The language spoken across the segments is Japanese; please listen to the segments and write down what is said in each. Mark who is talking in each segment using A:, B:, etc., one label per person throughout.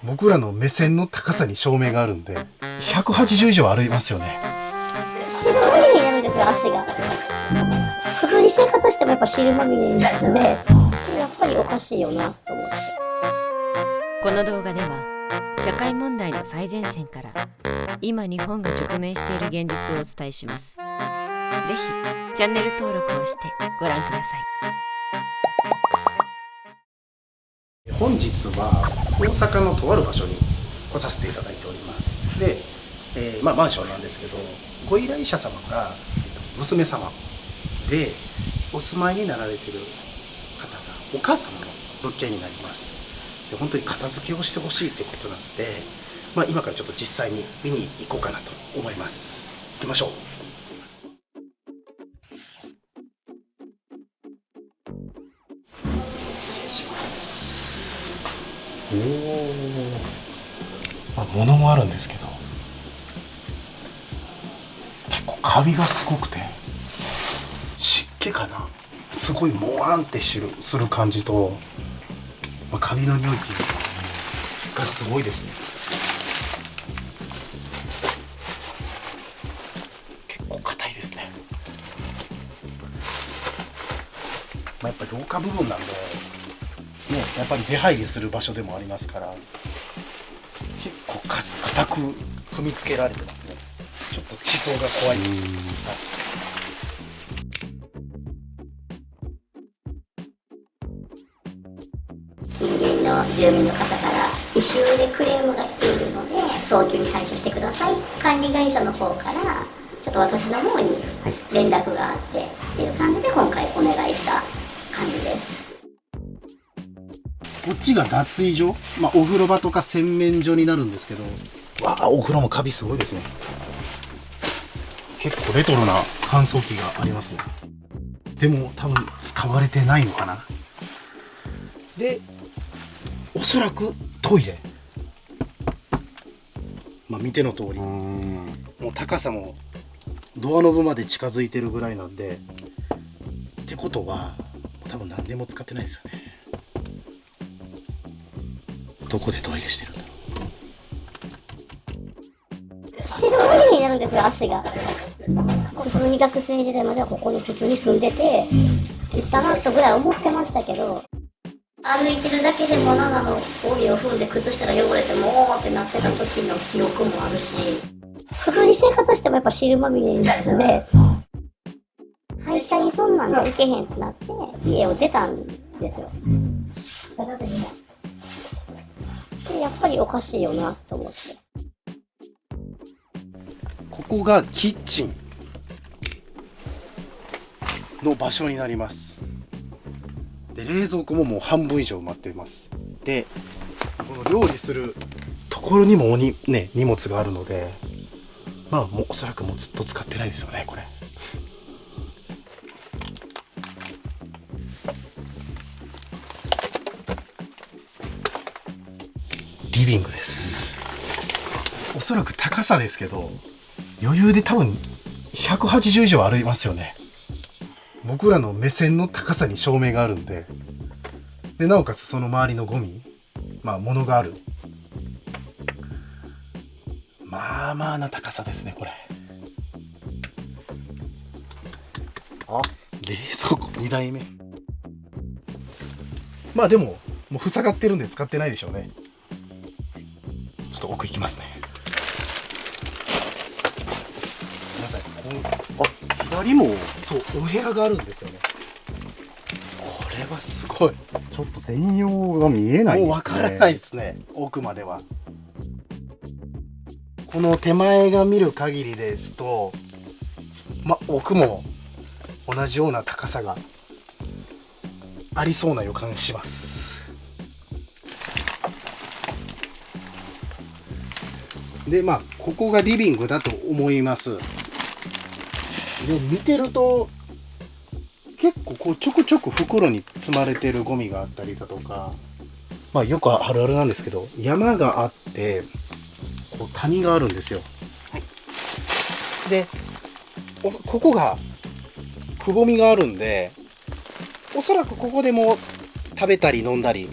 A: 僕らの目線の高さに照明があるんで180以上ありますよね。
B: 汁まみれになるんですよ、足が。普通に生活してもやっぱ汁まみれになるので、やっぱりおかしいよなと思って。
C: この動画では社会問題の最前線から今日本が直面している現実をお伝えします。ぜひチャンネル登録をしてご覧ください。
A: 本日は大阪のとある場所に来させていただいております。で、マンションなんですけど、ご依頼者様が娘様でお住まいになられている方がお母様の物件になります。で、本当に片付けをしてほしいということなので、今からちょっと実際に見に行こうかなと思います。行きましょう。失礼します。物もあるんですけど、結構カビがすごくて、湿気かな、すごいもわんってする感じと、カビの匂いっていうのがすごいですね。結構硬いですね。やっぱり廊下部分なんでね、やっぱり出入りする場所でもありますから、結構硬く踏みつけられてますね。ちょっと地層が怖いです。
B: 近隣の住民の方から異臭でクレームが来ているので早急に対処してください。管理会社の方からちょっと私の方に連絡があってっていう感じで今回お願いした感じです。
A: こっちが脱衣所、お風呂場とか洗面所になるんですけど、お風呂もカビすごいですね。結構レトロな乾燥機がありますね。でも多分使われてないのかな。で、おそらくトイレ。見ての通り、もう高さもドアノブまで近づいてるぐらいなんで、ってことは多分何でも使ってないですよね。どこでトイレしてるんだろ
B: う。白まみれになるんですよ、足が。普通に学生時代まではここに普通に住んでて、行ったなとぐらい思ってましたけど、歩いてるだけでも7の帯を踏んで靴下が汚れてもおーってなってた時の記憶もあるし、普通に生活してもやっぱ汁まみれになるので、会社にそんなんが行けへんってなって家を出たんですよ。でやっぱりおかしいよなと思って。
A: ここがキッチンの場所になります。で、冷蔵庫ももう半分以上埋まっています。で、この料理するところにも荷物があるので、もうおそらくもうずっと使ってないですよね、これ。リビングです。おそらく高さですけど、余裕で多分180以上ありますよね。僕らの目線の高さに照明があるんで、なおかつその周りのゴミ、物がある。まあまあな高さですね、これ。冷蔵庫2台目。でも、もう塞がってるんで使ってないでしょうね。ちょっと奥行きますね。ごめんなさい。
D: 左も
A: そう、お部屋があるんですよね。これはすごい。
D: ちょっと全容が見えないですね。
A: もうわからないですね、奥までは。この手前が見る限りですと、奥も同じような高さがありそうな予感します。で、ここがリビングだと思います。で、見てると結構ちょくちょく袋に積まれてるゴミがあったりだとか、よくあるあるなんですけど、山があって谷があるんですよ。で、ここがくぼみがあるんで、おそらくここでも食べたり飲んだり、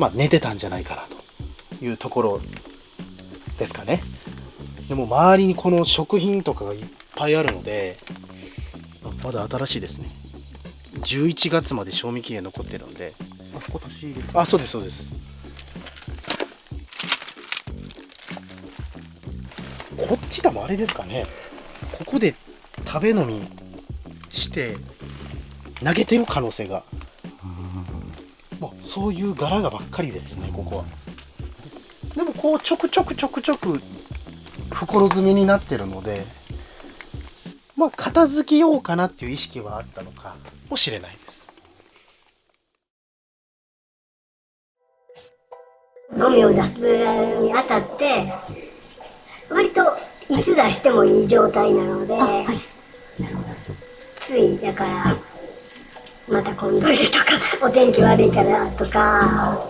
A: 寝てたんじゃないかなというところですかね。でも周りにこの食品とかがいっぱいあるので、まだ新しいですね。11月まで賞味期限残ってるので。
D: 今年です。
A: あ、そうですそうです。こっちでもあれですかね、ここで食べ飲みして投げてる可能性が、もうそういう柄がばっかりですね、ここは。でもこうちょくちょく袋詰めになってるので、片付けようかなっていう意識はあったのかもしれないです。
B: ゴミを出すにあたって割といつ出してもいい状態なので、ついだからまた今度でとかお天気悪いからとか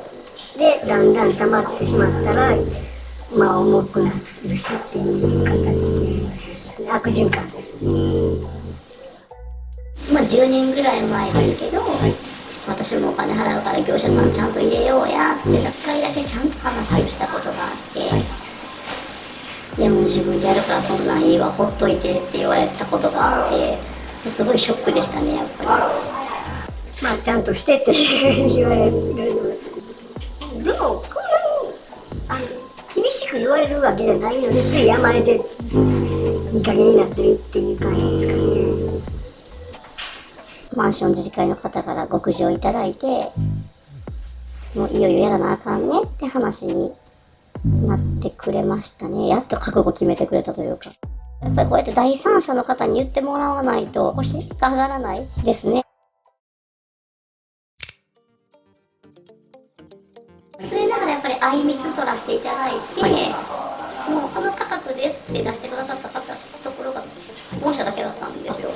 B: でだんだん溜まってしまったら重くなるしっていう形で悪循環です。10年ぐらい前ですけど、私もお金払うから業者さんちゃんと入れようやって1回だけちゃんと話をしたことがあって、いやもう自分でやるからそんなんいいわほっといてって言われたことがあって、すごいショックでしたね、やっぱり。ちゃんとしてって言われる。でもそんなに厳しく言われるわけじゃないので、つい甘えていい加減になってるっていう感じですかね。マンション自治会の方から極上いただいて、もういよいよやらなあかんねって話になってくれましたね。やっと覚悟決めてくれたというか。やっぱりこうやって第三者の方に言ってもらわないと腰が上がらないですね。それながらやっぱりあいみつ取らせていただいて、もうこの価格ですって出してくださった方ところが御社だけだったんですよ。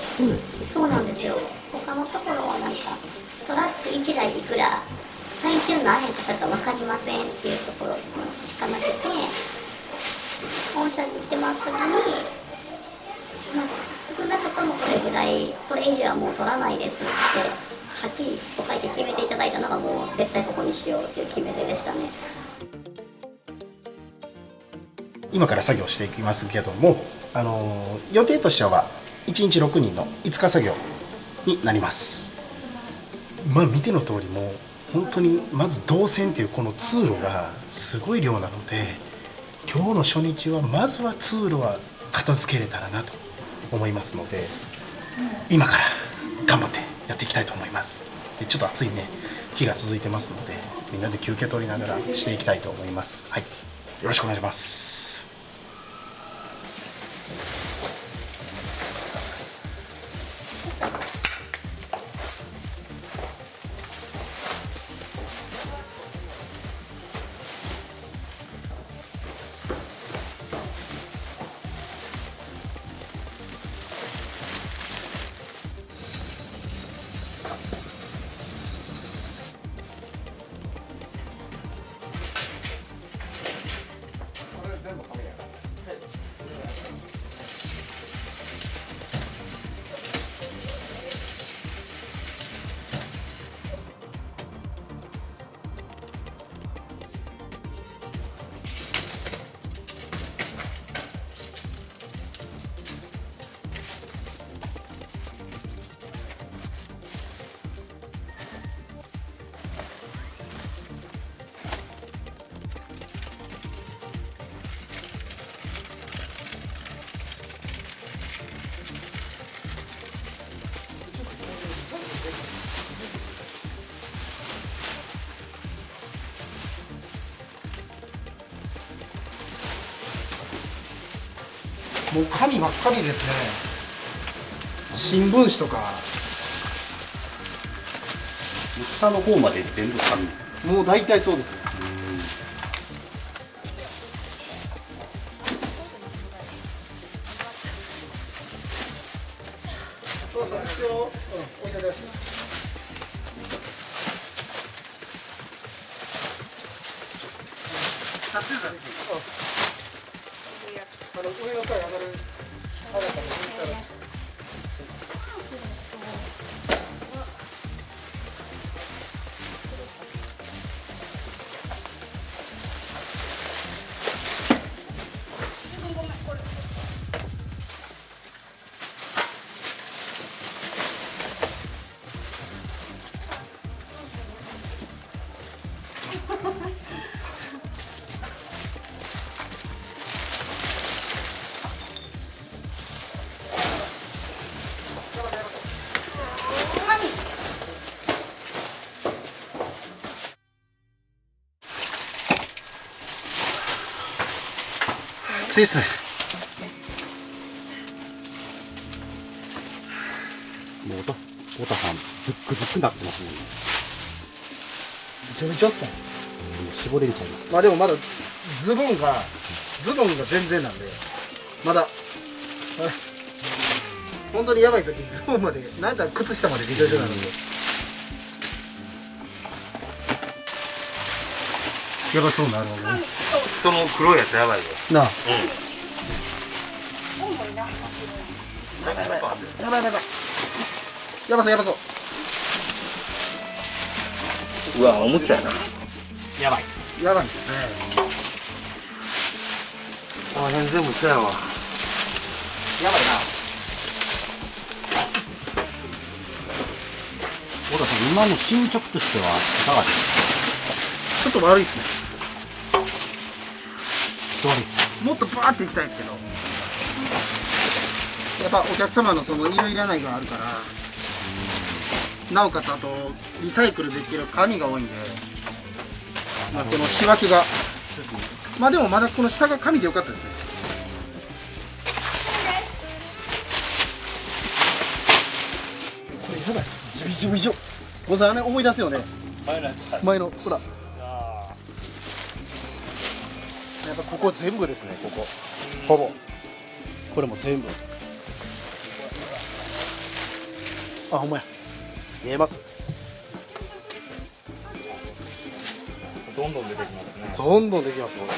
B: そうなんですよ。他のところはなんかトラック1台いくら最終何円かかるか分かりませんっていうところしかなくて、御社に来てもらった時に、少なくともこれぐらい、これ以上はもう取らないですってはっきりと書いて決めていただいたのが、もう絶対ここにしようっていう決め手でしたね。
A: 今から作業していきますけども、予定としては1日6人の5日作業になります。見ての通り、もう本当にまず動線というこの通路がすごい量なので、今日の初日はまずは通路は片付けれたらなと思いますので、今から頑張ってやっていきたいと思います。でちょっと暑いね日が続いてますので、みんなで休憩取りながらしていきたいと思います。はい、よろしくお願いします。もう紙ばっかりですね。新聞紙とか
D: 下の方まで全部紙。
A: もう大体そうですね。そうそう、一応、置いてください。上の階上がる。暑いっすね。
D: もう太田さんズックズックなってますもんね。
A: めちゃめちゃっすね。
D: もう絞れんちゃいます。
A: まあでもまだズボンが全然なんで、まだ本当にやばい時ズボンまで、なんだら靴下までびちょびちょなので、やばそうなるほどね。
E: その黒いやつやばいよ。
A: なあ、
E: やばい
A: やばいやばそう。
E: うわ、おもちゃやな。
D: やばい。
A: やばいっすね。この辺全部そうやわ。やばいな。
D: 太田さん、今の進捗としてはいかがですか？
A: ちょっと悪いっすね。
D: 人悪いですね。
A: もっとバーっていきたいですけど、やっぱお客様のそのいるいらないがあるから、なおかつあとリサイクルできる紙が多いんで、まあその仕分けが、まあでもまだこの下が紙でよかったですね。これやばい、ジビジビジョ。ごさんね、思い出すよね。前のほら。やっぱここ全部ですね、ここほぼこれも全部。あ、ほんまや、見えます。
E: どんどん出てきますね。
A: どんどんできます、これ。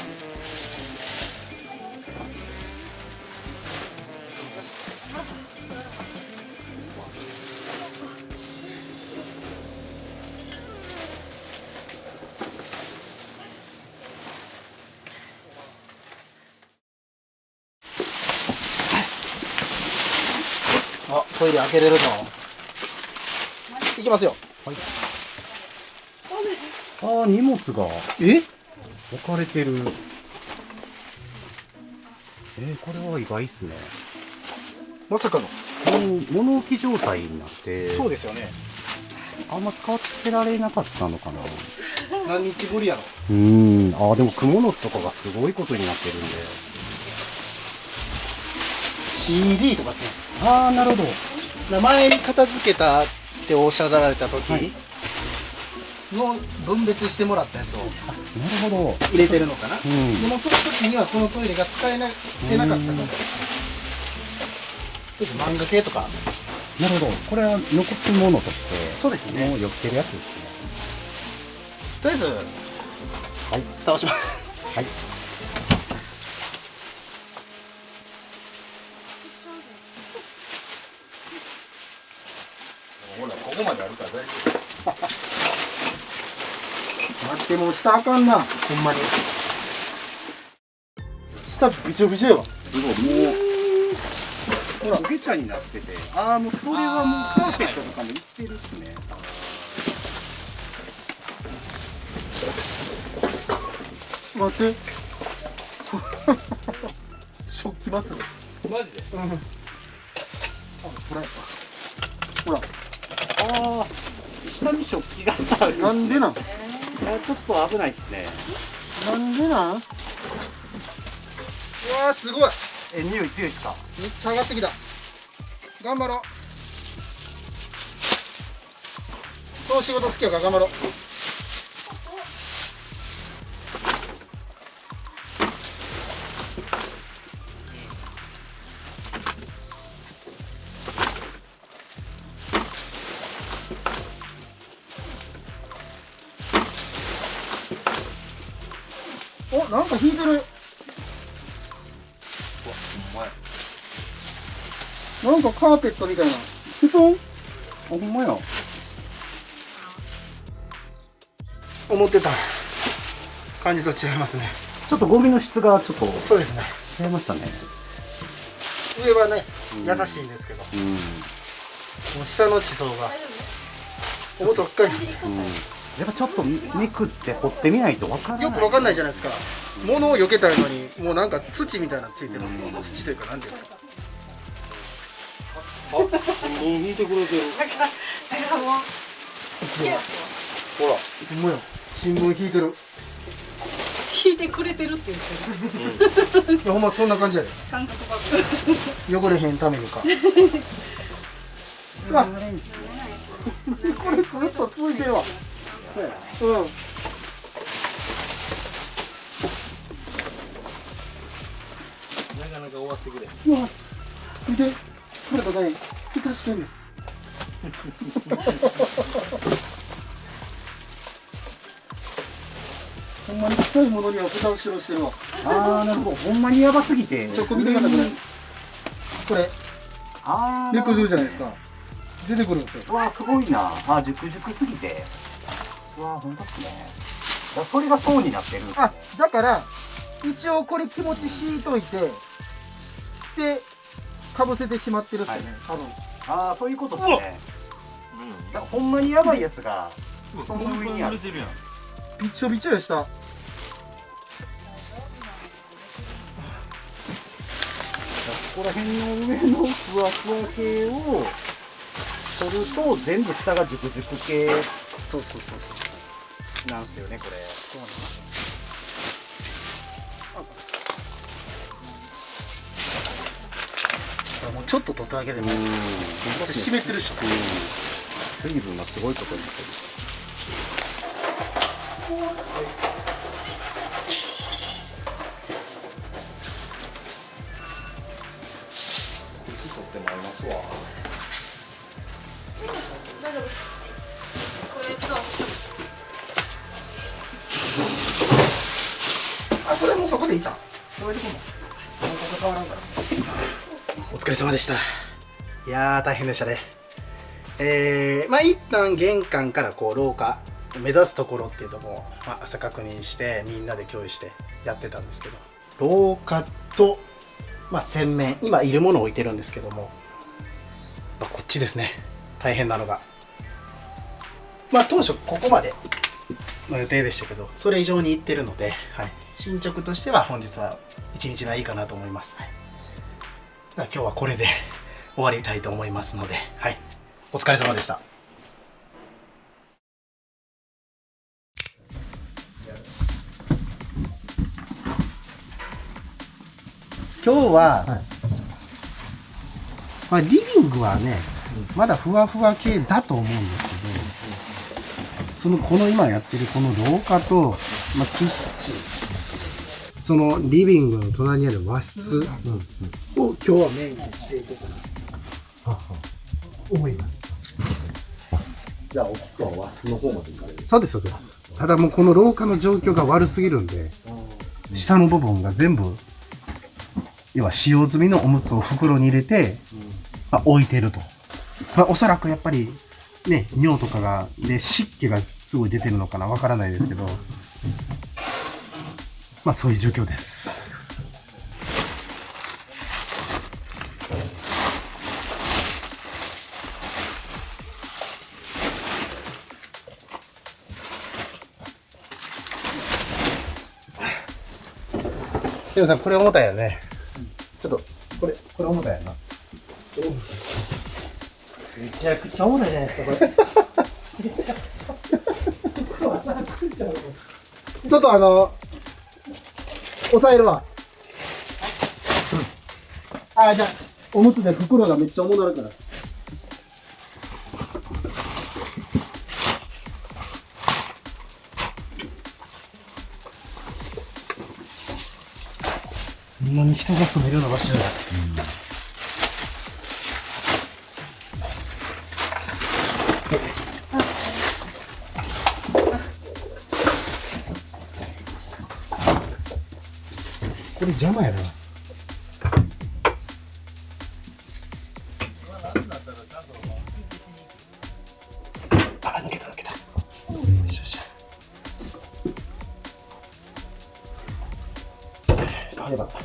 A: あ、トイレ開けれるぞ。いきますよ。
D: ああ、荷物が
A: え、
D: 置かれてる。これは意外っすね。
A: まさかの。
D: 物置状態になって
A: そうですよね。
D: あんま使ってられなかったのかな。
A: 何日ぶりやろ。
D: でもクモの巣とかがすごいことになってるんで。
A: CD とかですね。
D: ああ、なるほど。
A: 前に片付けたっておっしゃられた時の分別してもらったやつを
D: なるほど。
A: 入れてるのかな、
D: ん
A: でもその時にはこのトイレが使えなてなかったから、ちょっと漫画系とか。
D: なるほど。これは残すものとして
A: そうですね。
D: もう寄ってるやつですね。
A: とりあえず、
D: はい。
A: 蓋をします。
D: はい。
E: ほら、ここまであるから大丈
A: 待って、もう下あかんな、ほんまに。下びちょびちょやわ。
D: すごい、もうほら、べちゃになってて、ああ、もうそれはもうカーペットとかもいってるっすね。
A: 待って。食器祭り。
E: 夫。マジで。
A: うん。あ、ほら。ほら。
D: ああ、下に食器がある。
A: なんでなん。
D: ちょっと危ないっすね。
A: なんでなん。うわー、すごい。
D: 匂い強いっすか？
A: めっちゃ上がってきた。頑張ろう。この仕事好きやから頑張ろう。お、なんか引いてる。なんかカーペットみたいな。布団？
D: ほんまや。
A: 思ってた感じと違いますね。
D: ちょっとゴミの質がちょっと
A: そうですね。
D: 違いましたね。
A: 上はね、優しいんですけど、もう下の地層が思ったばっかり。
D: やっぱちょっとめくって掘ってみないとわからない。
A: よくわかんないじゃないですか。物を避けたいのに、もうなんか土みたいなのついてる。土というか、なんていうか。
E: 新聞引いてくれてる。
A: ほら、ほんまや。新聞引いてる。
F: 聞いてくれてるって言ってる。
A: いやほんまそんな感じやで。
F: 感覚ばっか
A: 汚れへんためにか。うわ、これずっと続いてるわ。うん。
E: なかなか終わってくれ。
A: うわ、見て、これとね、蓋してんねん。ほんまに臭いものには蓋をしろしてるわ。
D: ああ、なるほど。ほんまにやばすぎて。
A: ちょっと見てください、これ。これ、
D: ああ、
A: 出てくるじゃないですか。出てくるんですよ。
D: うわー、すごいな。あー、熟すぎて。うわー、ほんとっすね。だそれが層になってる。
A: あ、だから一応これ気持ち敷いといてでかぶせてしまってるっすよね、多分。
D: ああ、そういうことっすね。だからほんまにやばいやつが、その上にある。
A: びっちょびちょやした。
D: ここら辺の上のふわふわ系を取ると全部下が熟々系
A: そうそうそうそう。
D: なんですよね、これ。
A: そうなんですよ。もうちょっと取っただけでもめっちゃ湿ってるし。
D: 水分がすごいことになってる。
E: 取ってもらいますわ。
A: あ、それもそこでいいじゃん。それでこもここ変わらんから。お疲れ様でした。いやー大変でしたね。まあ一旦玄関からこう廊下目指すところっていうとこを、まあ、朝確認してみんなで共有してやってたんですけど、廊下と、まあ、洗面今いるものを置いてるんですけども、まあ、こっちですね大変なのが。まあ当初ここまでの予定でしたけどそれ以上にいってるので、はい、進捗としては本日は一日がいいかなと思います。はい、今日はこれで終わりたいと思いますので、はい、お疲れ様でした。今日は、まあ、リビングはね、まだふわふわ系だと思うんですけど、この今やってるこの廊下と、まあ、キッチン、そのリビングの隣にある和室を今日はメインにしていこうかなと思います。
E: じゃあ、お布団は和室の方まで行かれる。
A: そうですそうです。ただもうこの廊下の状況が悪すぎるんで、下の部分が全部要は使用済みのおむつを袋に入れて、まあ、置いてると、まあ、おそらくやっぱりね尿とかがで湿気がすごい出てるのかなわからないですけど、まあそういう状況です。すみません、これ重たいよね。ちょっとこれ重たいやな。
E: めちゃくちゃ重たいじゃないですか、これ。
A: ちょっと押さえるわ。あ、じゃあおむつで袋がめっちゃ重なるから。こんなに人が住めるような場所じゃない。これ邪魔やな。あ、抜けた。よしよし。あ、よかった。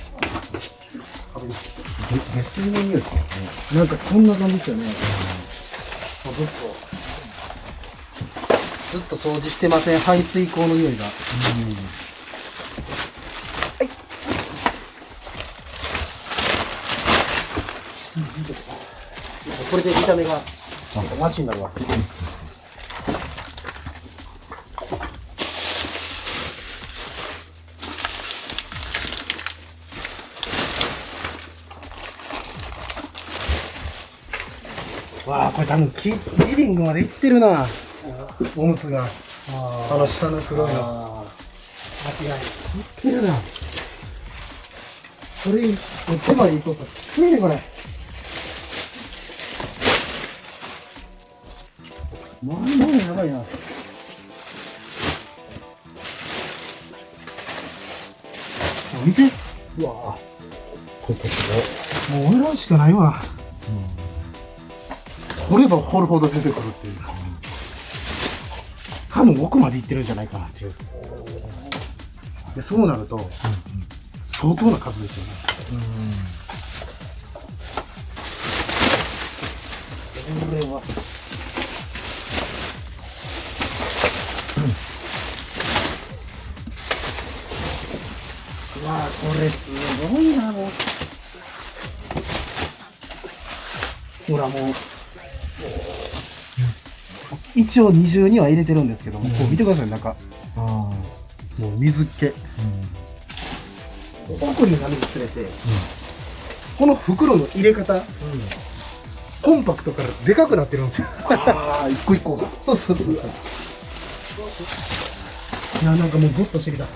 A: 下水の匂いかな。なんかそんな感じですよね。ずっと掃除してません。排水口の匂いが。これで見た目がマシになるわ。これ多分リビングまで行ってるな、おむつが。あの下の黒いの。間違いない。行ってるな。これ、そっちまで行こうか。きついね、これ。まあまあやばいな。見て。
E: うわぁ。これ結
A: もう俺らしかないわ。掘れば掘るほど出てくるっていう。多分奥まで行ってるんじゃないかなっていう。でそうなると、相当な数ですよね。これは。うわあ、これすごいな、もう。ほらもう、一応二重には入れてるんですけども、こう見てください、中。もう水気。奥になるにつれて、この袋の入れ方、コンパクトからでかくなってるんですよ。
E: ああ、一個一個が。
A: そうそうそう。いや、なんかもうゾッとしてきた。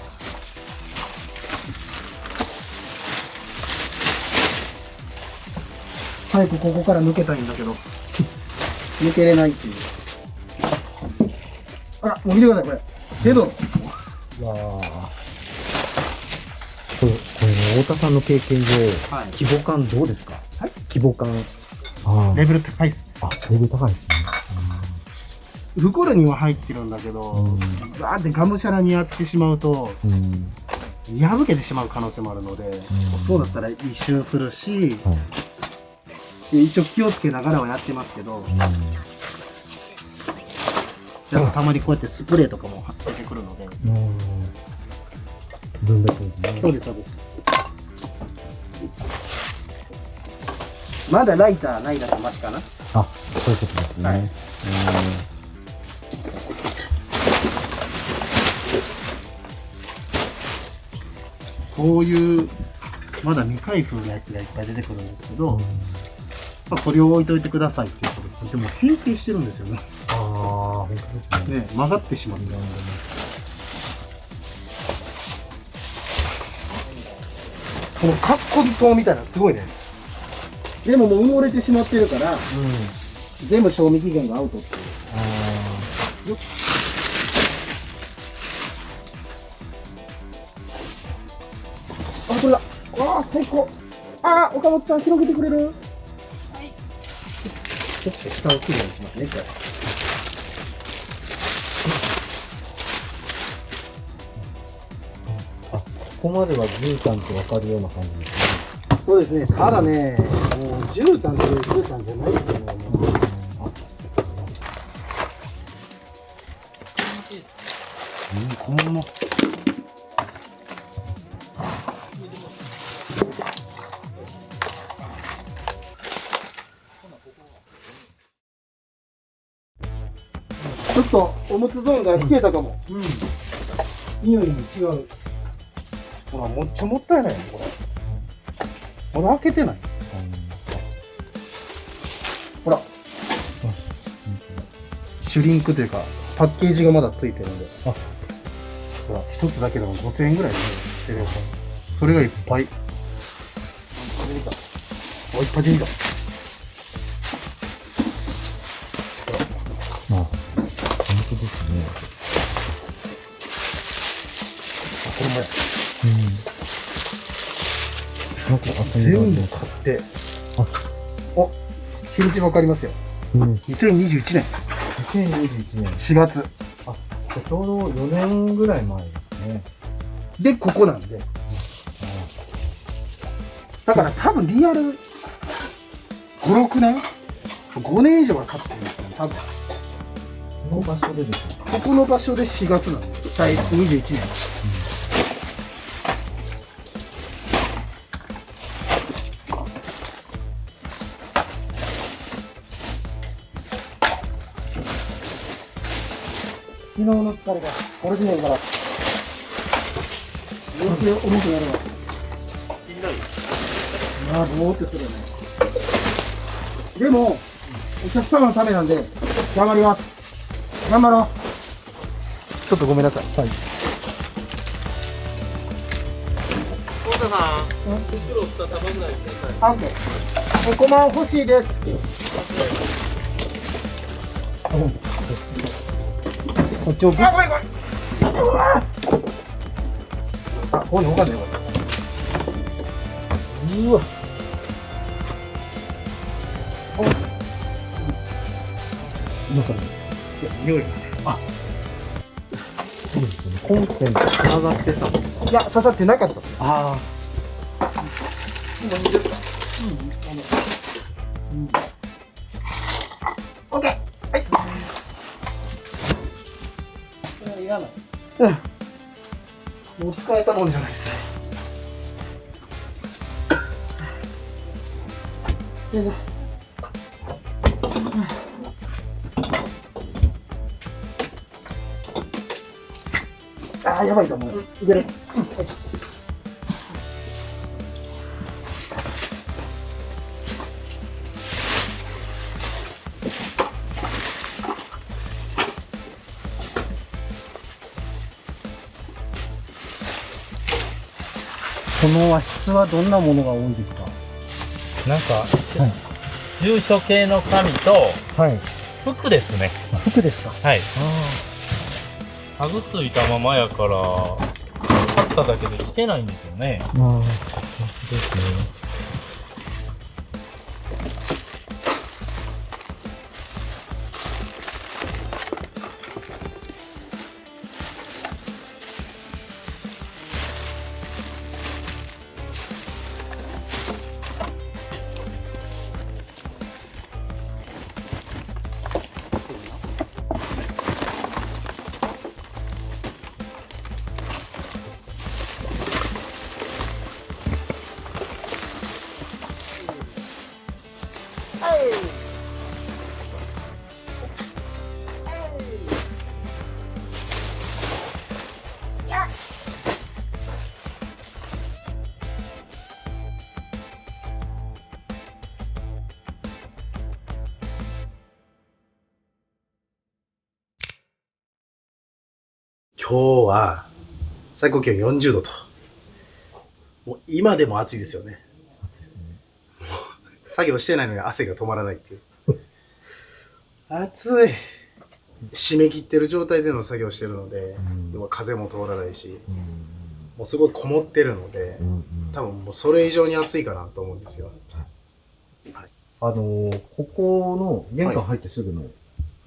A: 早くここから抜けたいんだけど、抜けれないっていう。あら、もう見てください、これ。デド。
E: わあ。これね、太田さんの経験上、
A: はい
E: 規模感どうですか？
A: はい、
E: 規模感。あ
A: レベル高いっす。
E: あ、レベル高いですね。
A: 袋には入ってるんだけど、バーってがむしゃらにやってしまうと、破けてしまう可能性もあるので、そうだったら一周するし、で一応気をつけながらはやってますけど、でもたまにこうやってスプレーとかも出てくるので、
E: 分別ですね。
A: そうですそうです。まだライターないだけマシかな。
E: あ、そういうことですね。
A: はいこういうまだ未開封のやつがいっぱい出てくるんですけど、まあ、これを置いといてくださいっていうことで、でも変形してるんですよね。
E: ああ、本当ですね。
A: ね、曲がってしまって。このカッコ灯みたいなのすごいね。でももう埋もれてしまってるから、全部賞味期限がアウトっていう。あ、これだ。わあ、最高。ああ、岡本ちゃん広げてくれる？はい。ちょっと下をきれいにしますね、これ。
E: ここまでは絨毯って分かるような感じですね。
A: そうですね。ただね、もう絨毯という絨毯じゃないですよね。もうこのまま。ちょっとおむつゾーンが冷えたかも。匂いに違う。ほら、めっちゃもったいないよ、これ。まだ開けてない。ほら。シュリンクというか、パッケージがまだついてるんで。ほら、一つだけでも5000円ぐらいしてるよ。それがいっぱい。いっぱい出てきた。
E: 本当ですね。
A: これもや。
E: なんか
A: 全部買って。お、日にちわかりますよ。2021年
E: 2021年。
A: 4月。
E: あ、ちょうど4年ぐらい前ですね。
A: で、ここなんで。だから多分リアル5、6年 ?5 年以上は経ってるんですよね、多分。
E: この場所でですね。
A: ここの場所で4月なんで、21年。昨日の疲れが、これでねえから、余計重くなるわ。しんどい。まあ、ぼーってするよね。でも、お客様のためなんで頑張ります。頑張ろう。ちょっとごめんなさい。はい。
G: 太田さん、袋2束ぐらいください。
A: オッケー。おこまん欲しいです。こっちをぶ。あ、ごめんごめん。あ、こういうの他でよかった。うわ。お。今から。いや、匂いがね。あ。そうですよね。コンセント上がってたんですか。いや、刺さってなかったです。ああ。もういいですか。オッケー。はい。これはいらない。うん。もう使えたもんじゃないですね。ああ、やばいかも。いける。この和室はどんなものが多いですか。
G: なんか、住所系の紙と
A: はい。
G: 服ですね。
A: 服ですか。
G: はい。タグついたままやから、買っただけで着てないんですよね。
A: ああ、ですね。今日は最高気温40度と、もう今でも暑いですよね。暑いですね。作業してないのに汗が止まらないっていう。暑い。締め切ってる状態での作業してるので、要は風も通らないし、もうすごいこもってるので、多分もうそれ以上に暑いかなと思うんですよ。はい、
E: ここの玄関入ってすぐの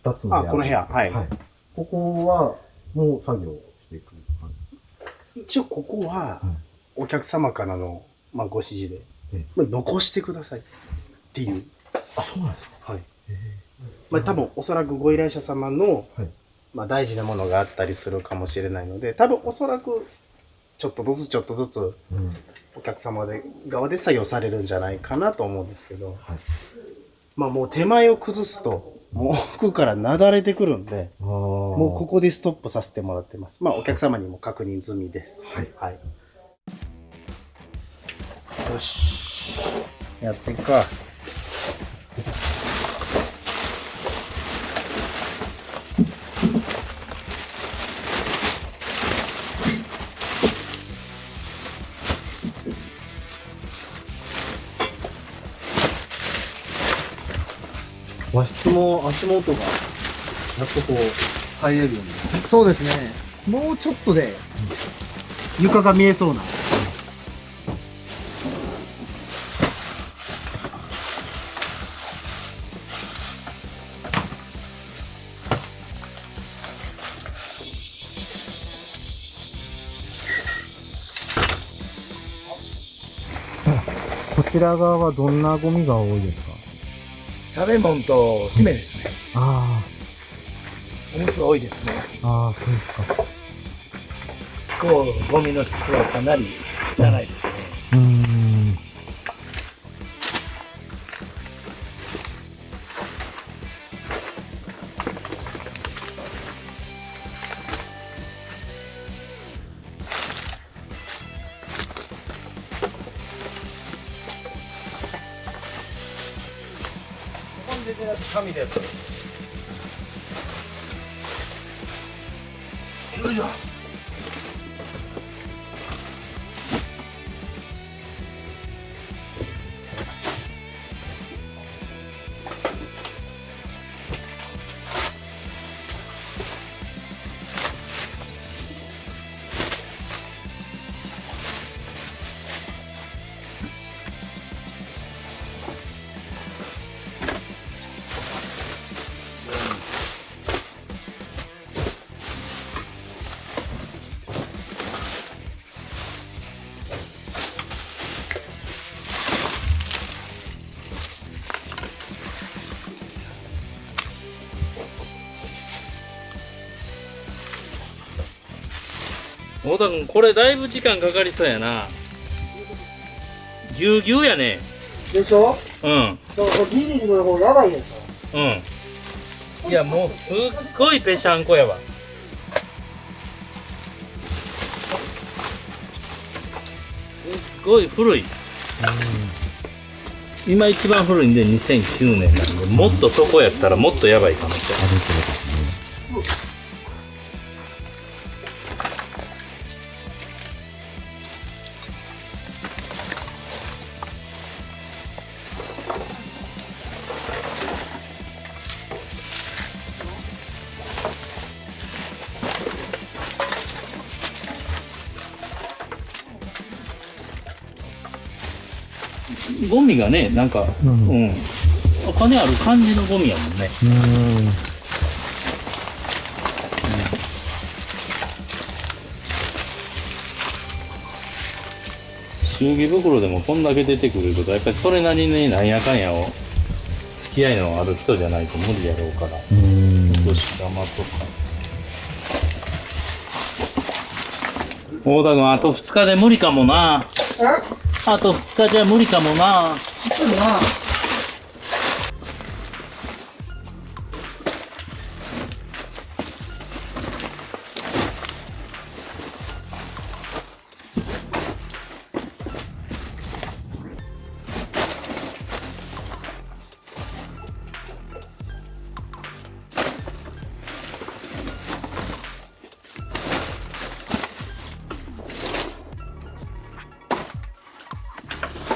E: 2つの部屋、
A: あ、この部屋、はい。
E: ここはもう作業していく感じ。
A: 一応ここはお客様からの、まあ、ご指示で、まあ、残してくださいっていう。
E: あ、そうなんですか。
A: はい。まあ、多分おそらくご依頼者様の、まあ、大事なものがあったりするかもしれないので、多分おそらくちょっとずつお客様側で作業されるんじゃないかなと思うんですけど、まあもう手前を崩すともう奥からなだれてくるんで、もうここでストップさせてもらってます。まあお客様にも確認済みです。はい。よし、やっていくか。
E: 和室も足元がやっとこう入れるように。
A: そうですね。もうちょっとで床が見えそうな。
E: こちら側はどんなゴミが多いですか。
A: 食べ物と締めですね。
E: あ
A: おむつ多いですね。
E: あ、そうですか。
A: こうゴミの質はかなり汚いですね。
G: 紙でやった
A: よいしょ。
G: 太田君、これだいぶ時間かかりそうやな。ぎゅうぎゅうやね。
D: でしょ？
G: うん
D: リビングの方やばいでしょ。
G: いや、もうすっごいぺしゃんこやわ。すっごい古い。今一番古いんで2009年なんで、もっとそこやったらもっとやばい可能性あるってことですね。ゴミがね、なんか、お金ある感じのゴミやもんね。祝儀袋でもこんだけ出てくると、やっぱりそれなりになんやかんやを付き合いのある人じゃないと無理やろうから。お年玉とか。大田君、あと2日で無理かもな。あと2日じゃ無理かもな。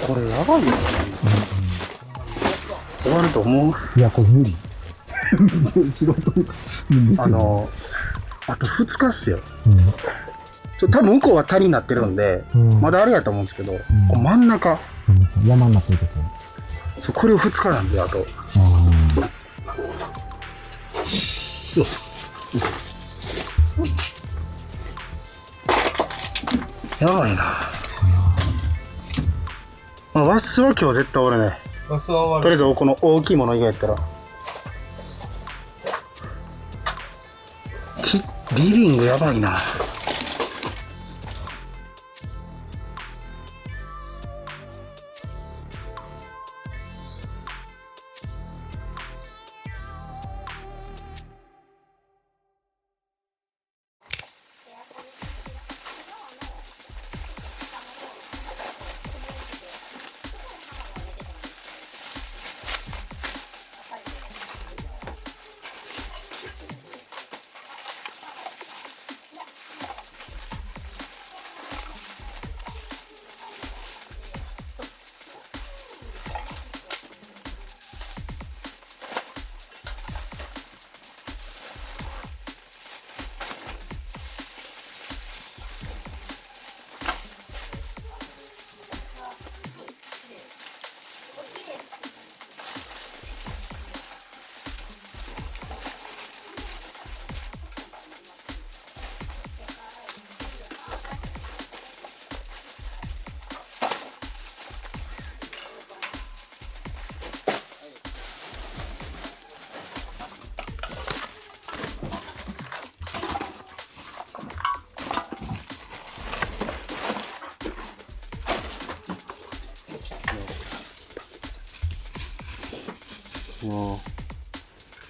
A: これやばいよ。終わると思う。
E: いや、これ無理。素人にですよ、ね。
A: あと2日っすよ。多分向こうは谷になってるんで、まだあれやと思うんですけど、こう真ん中、
E: 山になってるとこ
A: そう、これを2日なんで、あと。やばいな。まあ、ワッスは今日絶対俺ね。
E: ワッスは終わる。
A: とりあえずこの大きいもの以外やったら。リビングやばいな。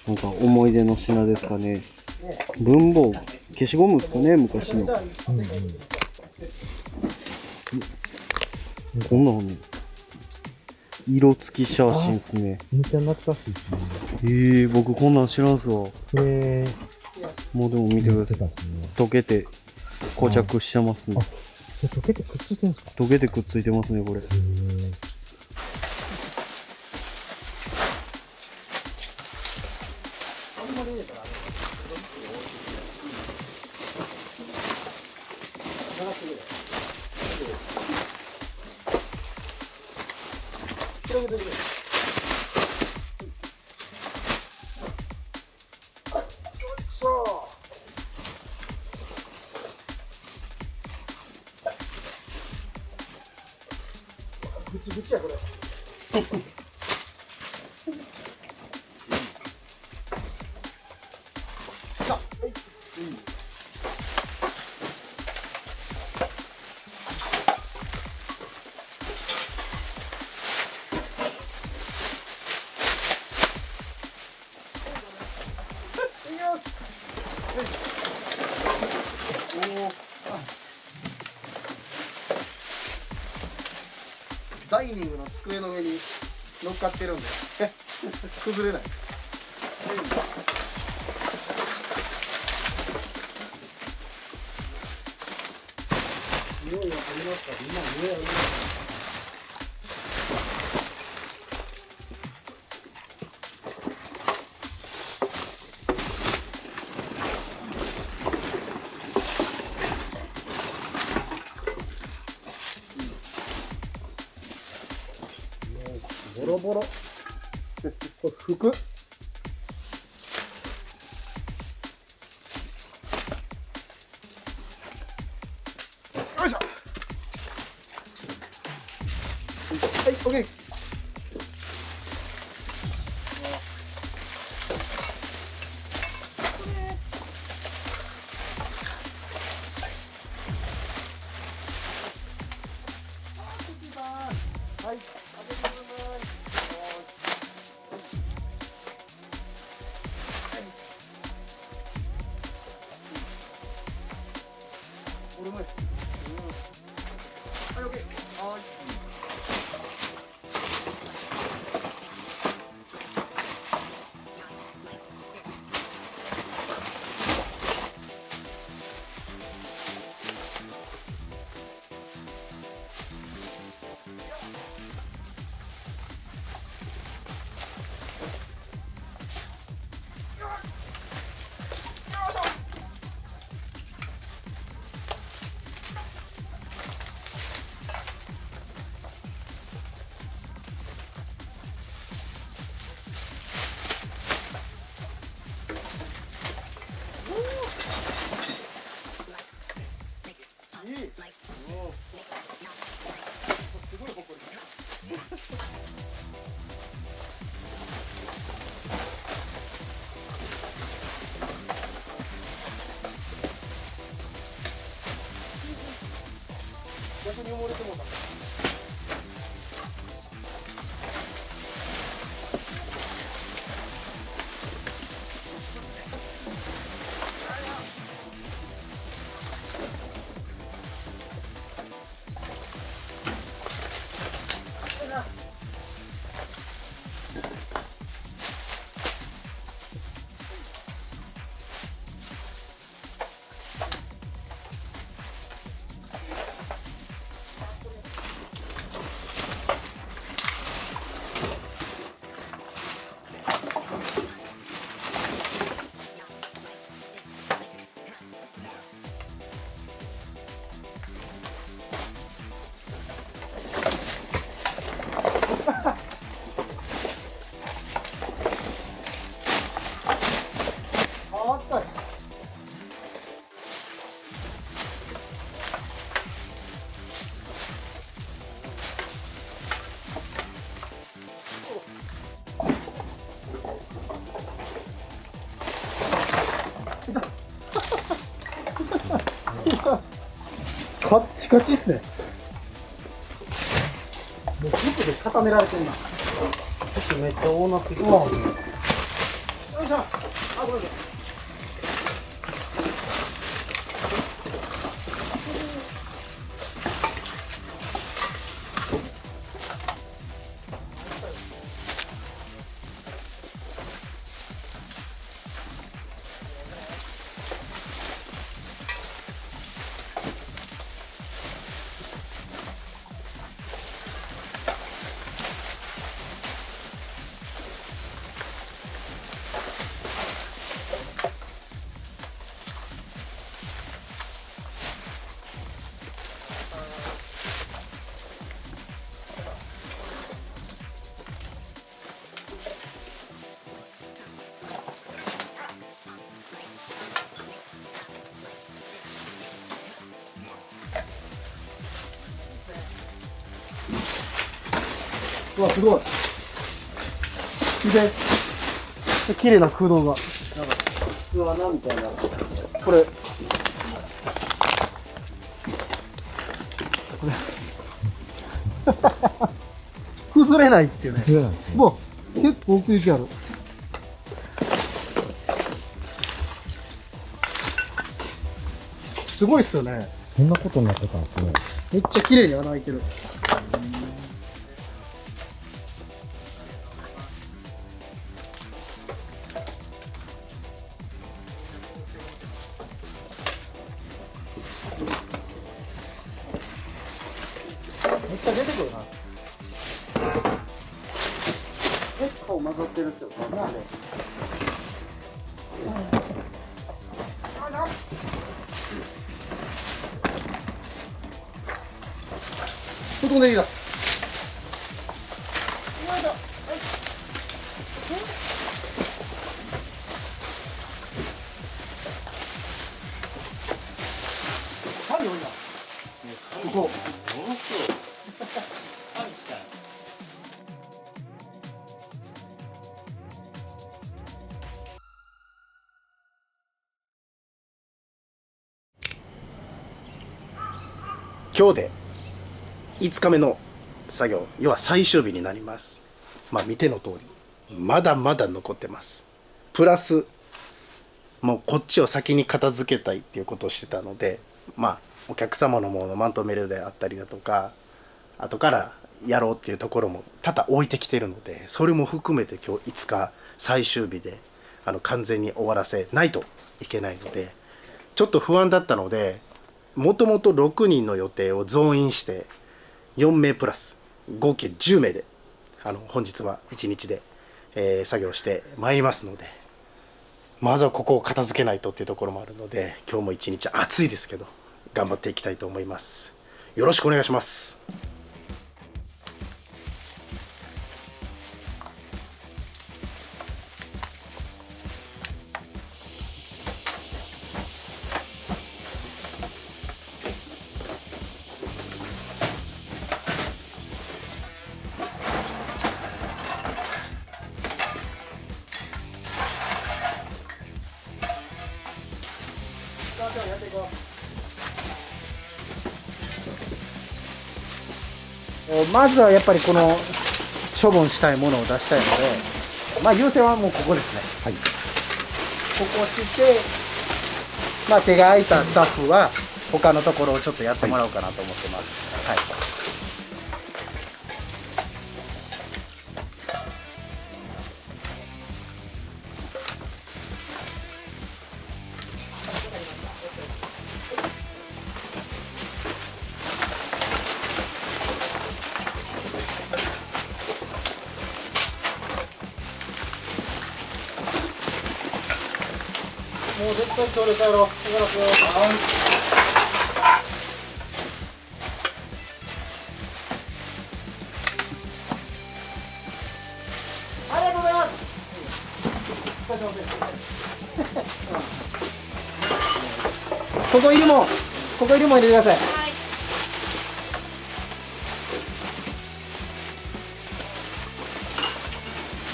E: なんか思い出の品ですかね。文房具、消しゴムですかね、昔の。こんなのね。色付き写真っすね。
H: めっちゃ懐かしいですね。
E: 僕こんなん知らんすわ。
H: これ、
E: もうでも見てください。
H: たんですね。
E: 溶けて固着してますね。
H: それ溶けてくっついてるんですか？
E: 溶けてくっついてますね、これ。
A: ぐちぐちやこれ。ダイニングの机の上に乗っかってるんで崩れない。匂いはありますか？今匂いありますか？ボロボロ。これ服？よいしょ。はい、オッケー。はい。俺もや。はい、オッケー。はい。逆に埋もれてもうた。あったい。カッチカチっすね。もう服で固められてんな。
E: めっちゃ大なってきた。
A: よいしょ。あ、ごめんなさい。うわ、すごい。見て。綺麗な空洞が。
E: 巣穴みたいな。
A: これ。崩れないっていうね。もう、結構奥行きある。すごいっすよね。
H: そんなことになってたんですね。
A: めっちゃ綺麗に穴開いてる。めっちゃ出てくるな。
E: 結構混ざってるってことなんで。
A: 外でいいだ。ここ。今日で5日目の作業、要は最終日になります。まあ見ての通りまだまだ残ってます。プラスもうこっちを先に片付けたいっていうことをしてたので、まあお客様のものをまとめるであったりだとか、後からやろうっていうところも多々置いてきてるので、それも含めて今日5日最終日で完全に終わらせないといけないので、ちょっと不安だったので、もともと6人の予定を増員して4名プラス合計10名で本日は1日で、作業してまいりますので、まずはここを片付けないとっていうところもあるので、今日も1日暑いですけど頑張っていきたいと思います。よろしくお願いします。まずはやっぱりこの処分したいものを出したいので、まあ優先はもうここですね。はい。ここして、まあ手が空いたスタッフは他のところをちょっとやってもらおうかなと思ってます。はい。もう絶対協力やろう。しばらく。ありがとうございます。ここいるもん。ここいるもん入れてくださ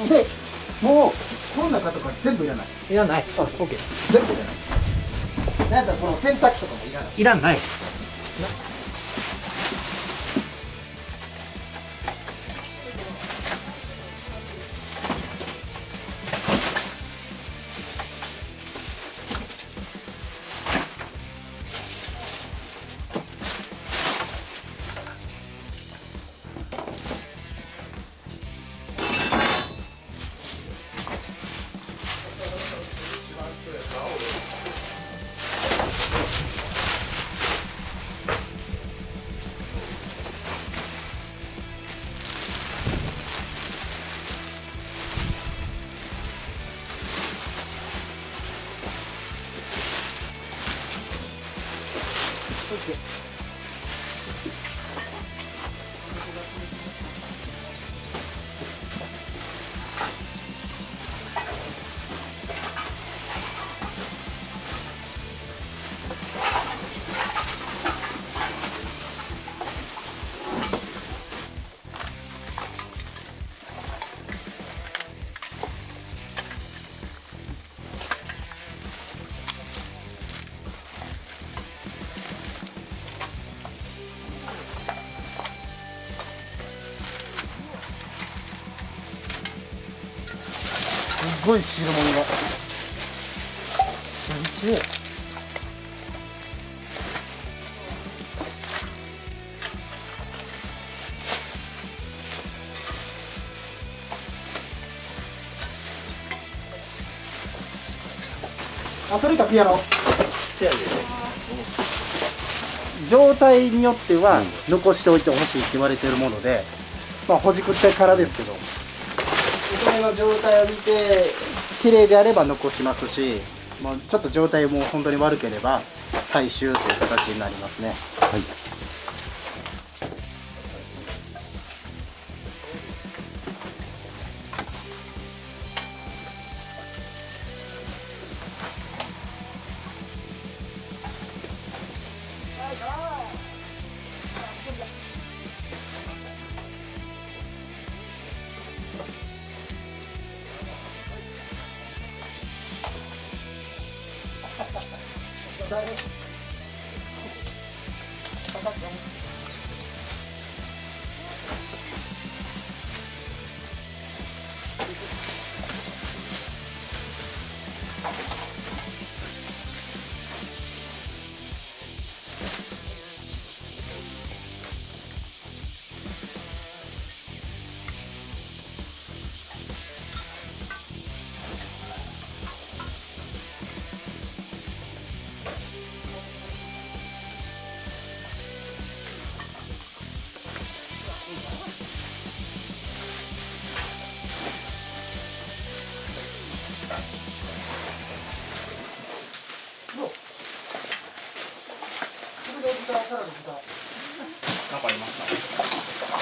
A: い。で、もうこの中とか全部いらない。
D: いらない。あ、オッケー。
A: 全部いらない。なんだこの洗濯機とかもいらない。
D: いらない。
A: ごい汁物がちびちび。あ、それかピアノ。状態によっては残しておいてほしいって言われてるもので、まあほじくってからですけど、それの状態を見て綺麗であれば残しますし、もうちょっと状態も本当に悪ければ回収という形になりますね。はい。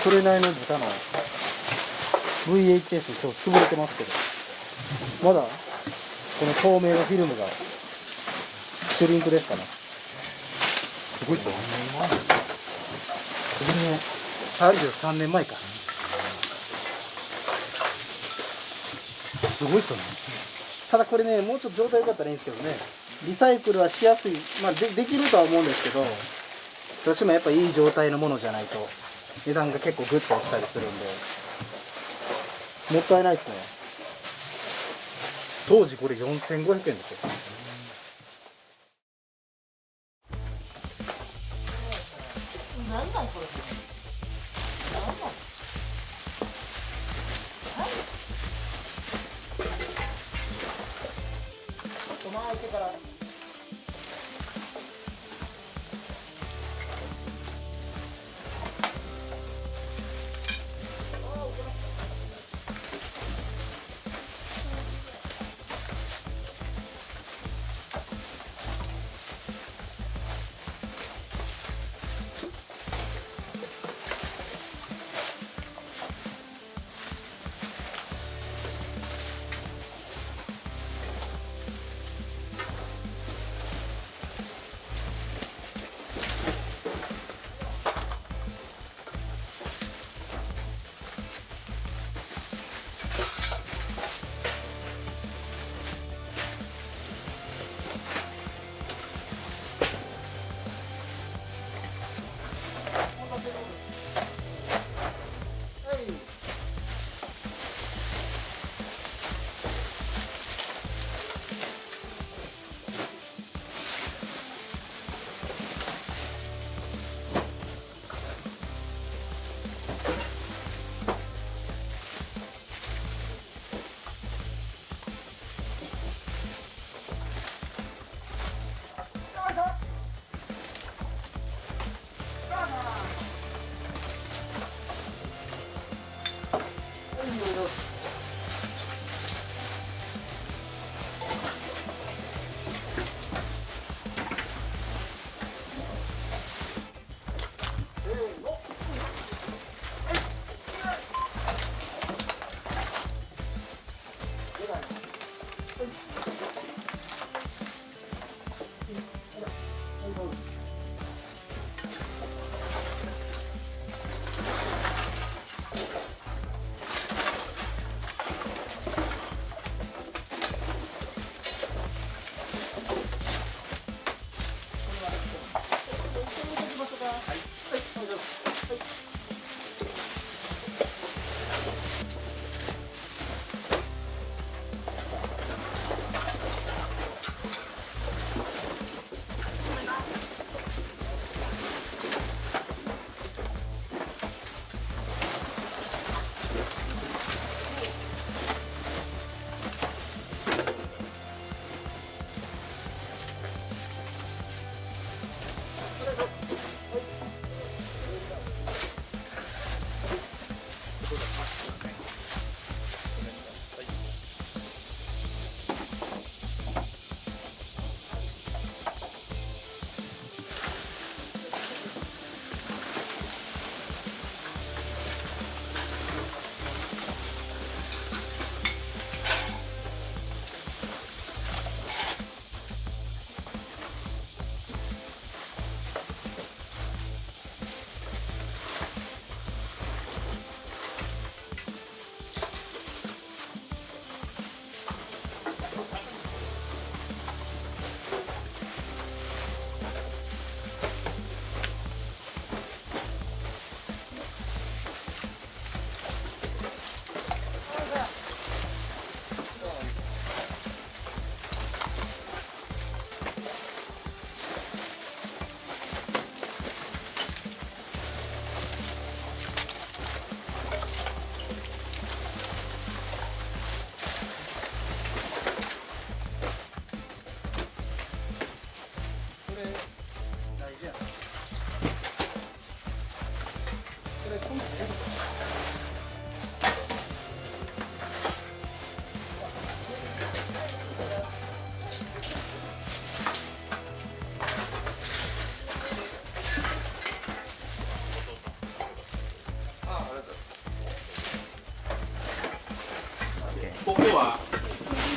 A: それなりの豚の VHS 今日潰れてますけど、まだこの透明のフィルムがシュリンクですかね。すごいっすよね。33年前か。すごいっすよね。ただこれね、もうちょっと状態良かったらいいんですけどね、リサイクルはしやすい、まあ できるとは思うんですけど、どうしてもやっぱいい状態のものじゃないと値段が結構グッと落ちたりするんで、もったいないですね。当時これ4500円ですよ。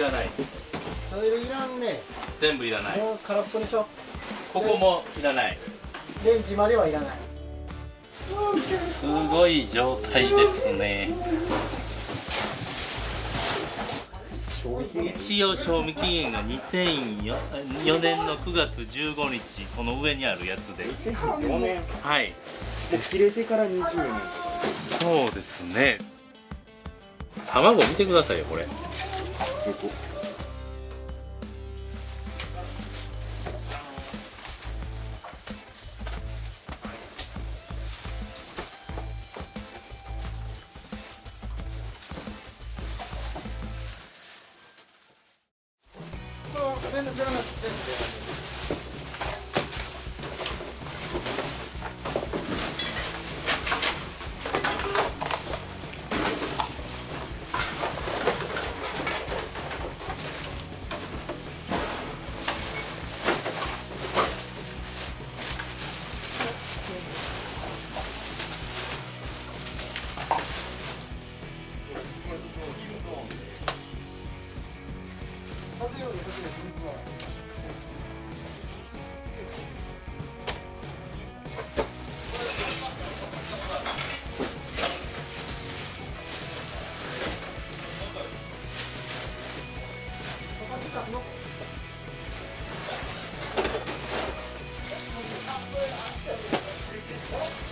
G: らない。
A: サイルいらんね。
G: 全部いらない。
A: もう空っぽにしよ
G: ここもいらない。
A: う。レンジまではいらない。
G: すごい状態ですね。一応賞味期限が2004年の9月15日、この上にあるやつです。
D: 4年
G: はい。
D: もう切れてから20年。
G: そうですね。卵見てくださいよ、これ。
D: すごい。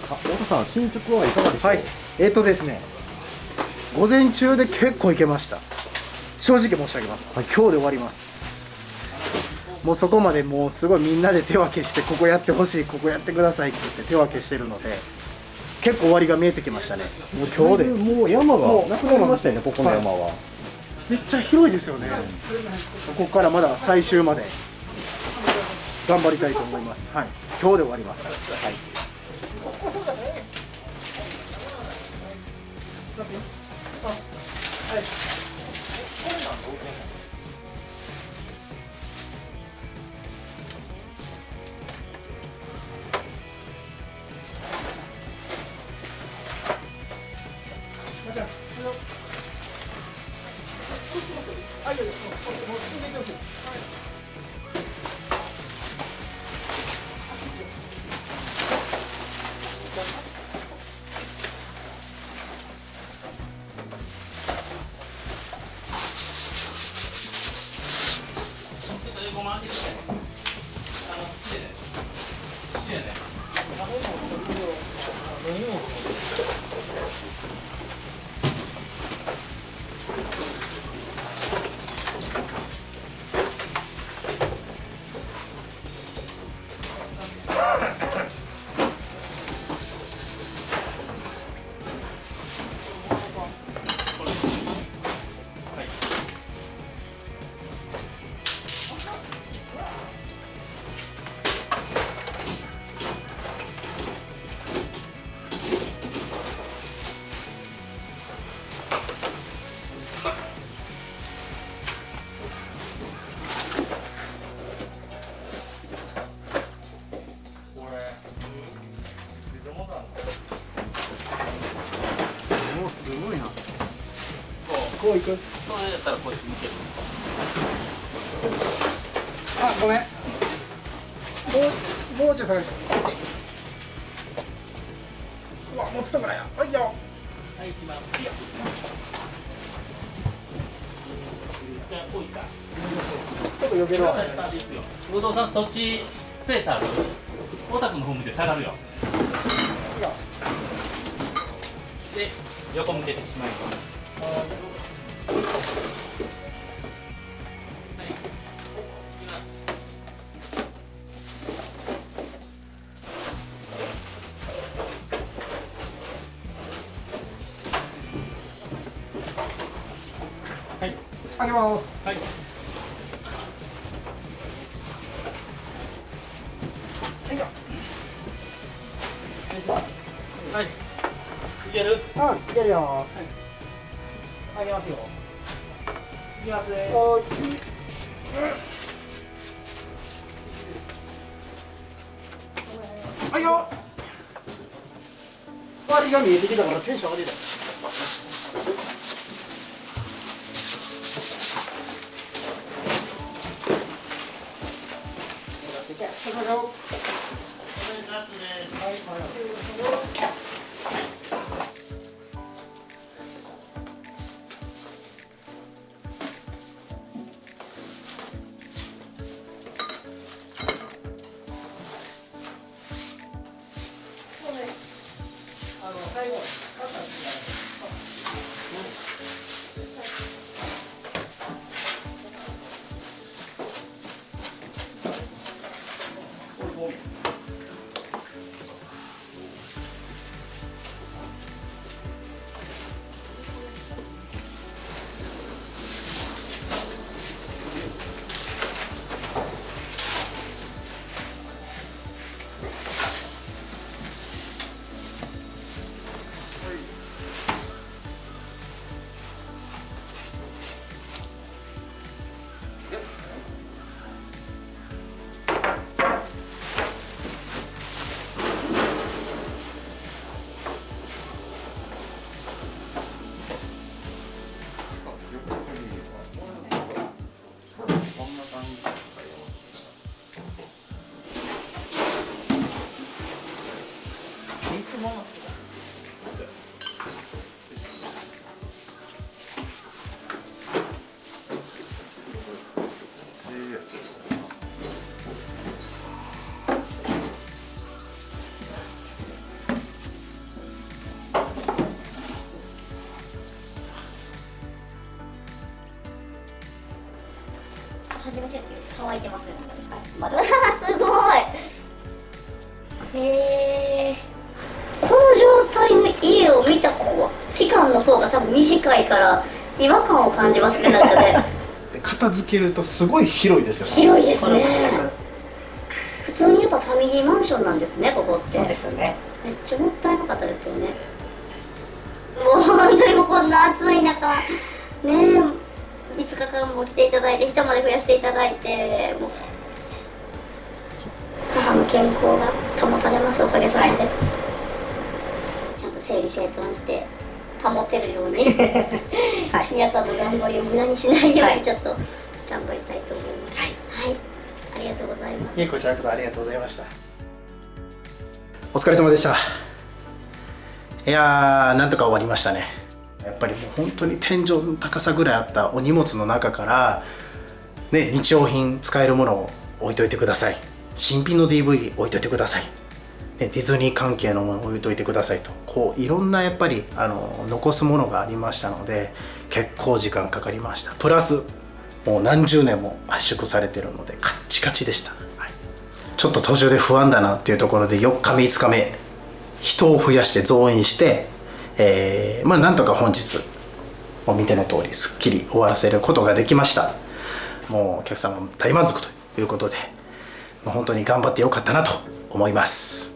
D: 太田さん、進捗はいかがでしょう。
A: はい。ですね。午前中で結構いけました。正直申し上げます。今日で終わります。もうそこまでもうすごいみんなで手分けして、ここやってほしい、ここやってくださいって言って手分けしてるので、結構終わりが見えてきましたね。もう今日で。
D: もう山がなくなりましたよね、ここの山は。
A: めっちゃ広いですよね。ここからまだ最終まで頑張りたいと思います。はい。今日で終わります。はい。もうすごいな。こう行く。
G: それやったらこっち向ける。
A: あ、ごめん。もうちょい下げて。うわ、持つとこないや。はいよ。
G: はい、行きます。いいよ。じゃあ、こういった。
A: ちょっと避けるわ。
G: 有働さん、そっちスペースある。太田君の方向いて下がるよ。で、横向けてしまいます。
A: はい、開けます。
G: はい。はい。いける？
A: あ、いけるよ。開けますよ。いきますね。おーい。はいよ。終わりが見えてきたからテンション上げた。
B: 初めて乾いてますよ、まだすごい。この状態の家を見た期間の方が多分短いから違和感を感じますね、なんかね。
A: で片付けるとすごい広いですよね。
B: 広いですね。普通にやっぱファミリーマンションなんですね、ここって。
I: そうですよね。
B: めっちゃもったいなかったですよね。もう本当にもうこんな暑い中ねえ、5日間も来ていただいて、人まで増やしていただいて、もう母の健康が保たれます、おかげさまで。ちゃんと整理整頓して保てるように、はい、皆さんの頑張りを無駄にしないようにちょっと頑張りたいと思います。はい、はい、ありがとうございます。
A: こちらこそありがとうございました。お疲れ様でした。いやー、なんとか終わりましたね。やっぱりもう本当に天井の高さぐらいあったお荷物の中から、ね、日用品使えるものを置いといてください。新品の DV 置いといてください。ね、ディズニー関係のものを置いといてくださいと、こういろんなやっぱり残すものがありましたので、結構時間かかりました。プラスもう何十年も圧縮されてるのでカッチカチでした。はい、ちょっと途中で不安だなっていうところで4日目5日目人を増やして増員して、なんとか本日もう見ての通りすっきり終わらせることができました。もうお客様も大満足ということで、もう本当に頑張ってよかったなと思います。